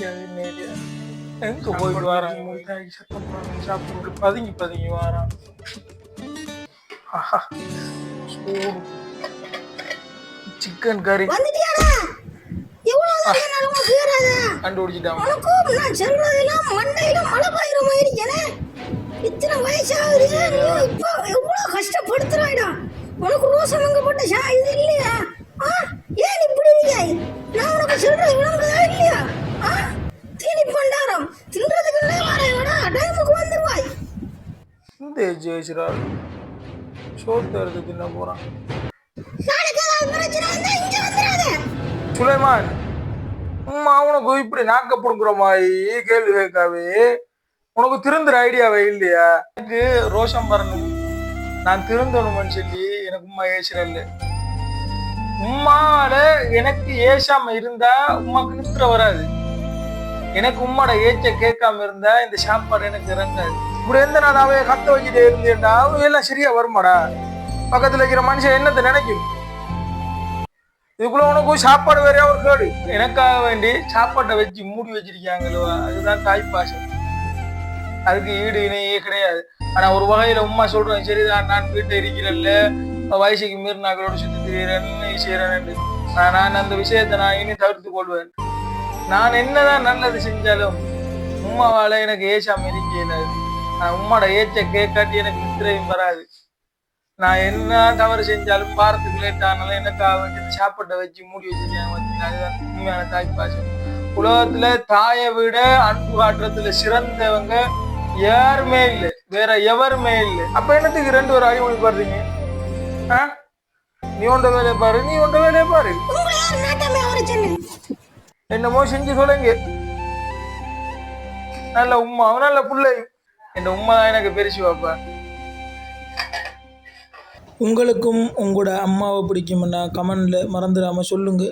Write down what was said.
பிடிக்காது நேரியா எங்க போயிட்டு வரான் மூத்தாக்கி சத்தம் போடுறான் சாப்பிட்டு பதுங்கி பதுங்கி வரான் சூடு சிக்கன் கறி கண்டுபிடிச்சிட்டான் இத்தனை வயசாகுது எவ்வளவு கஷ்டப்படுத்துறாடா உனக்கு ரோசம் அங்க போட்ட இது இல்லையா ஏன் இப்படி இருக்காய் நான் உனக்கு சொல்றேன் விளங்குதா இல்லையா தீனி பண்டாரம் தின்றதுக்கு வரையோட டைமுக்கு வந்துருவாய் இந்த ஏஜ் வச்சுறாரு சோத்து எடுத்து தின்ன போறான் நாளைக்கு ஏதாவது பிரச்சனை வந்தா இங்க வந்துடாத சுலைமான் உம்மா உனக்கு இப்படி நாக்க புடுங்குற மாதிரி கேள்வி கேட்காவே உனக்கு திருந்துற ஐடியாவே இல்லையா எனக்கு ரோஷம் வரணும் நான் திருந்தணும்னு சொல்லி எனக்கு உம்மா ஏசுறல்ல உம்மால எனக்கு ஏசாம இருந்தா உமாக்கு நித்திர வராது எனக்கு உம்மாட ஏச்ச கேட்காம இருந்தா இந்த சாப்பாடு எனக்கு இறங்காது இப்படி எந்த நான் அவைய கத்த வச்சுட்டே இருந்தேன்டா அவங்க எல்லாம் சரியா வருமாடா பக்கத்துல இருக்கிற மனுஷன் என்னத்தை நினைக்கும் இதுக்குள்ள உனக்கு சாப்பாடு வேறையா ஒரு கேடு எனக்காக வேண்டி சாப்பாட்டை வச்சு மூடி வச்சிருக்காங்களோ அதுதான் தாய்ப்பாசம் அதுக்கு ஈடு இணையே கிடையாது ஆனா ஒரு வகையில உம்மா சொல்றேன் சரிதான் நான் வீட்டை இருக்கிறல்ல வயசுக்கு மீறினாக்களோட சுத்தி திரியிறேன்னு செய்யறேன்னு நான் அந்த விஷயத்தை நான் இனி தவிர்த்து கொள்வேன் நான் என்னதான் நல்லது செஞ்சாலும் உம்மாவால எனக்கு ஏசாம இருக்கல உம்மாட ஏச்ச கேட்காட்டி எனக்கு நித்திரையும் வராது நான் என்ன தவறு செஞ்சாலும் வாரத்துக்கு லேட் ஆனாலும் எனக்காக வேண்டிய சாப்பாட்டை வச்சு மூடி வச்சிருக்கேன் அதுதான் உண்மையான தாய்ப்பாசம் உலகத்துல தாயை விட அன்பு காட்டுறதுல சிறந்தவங்க யாருமே இல்லை வேற எவருமே இல்லை அப்ப என்னத்துக்கு ரெண்டு பேரும் அடிமொழி பாடுறீங்க நீ உண்ட வேலையை பாரு நீ உண்ட வேலையை பாரு என்னமோ செஞ்சு சொல்லுங்க நல்ல உம்மாவும் நல்ல பிள்ளை என் உம்மா தான் எனக்கு பெருசு வாப்பா உங்களுக்கும் உங்களோட அம்மாவை பிடிக்கும்னா கமெண்ட்ல மறந்துடாம சொல்லுங்க.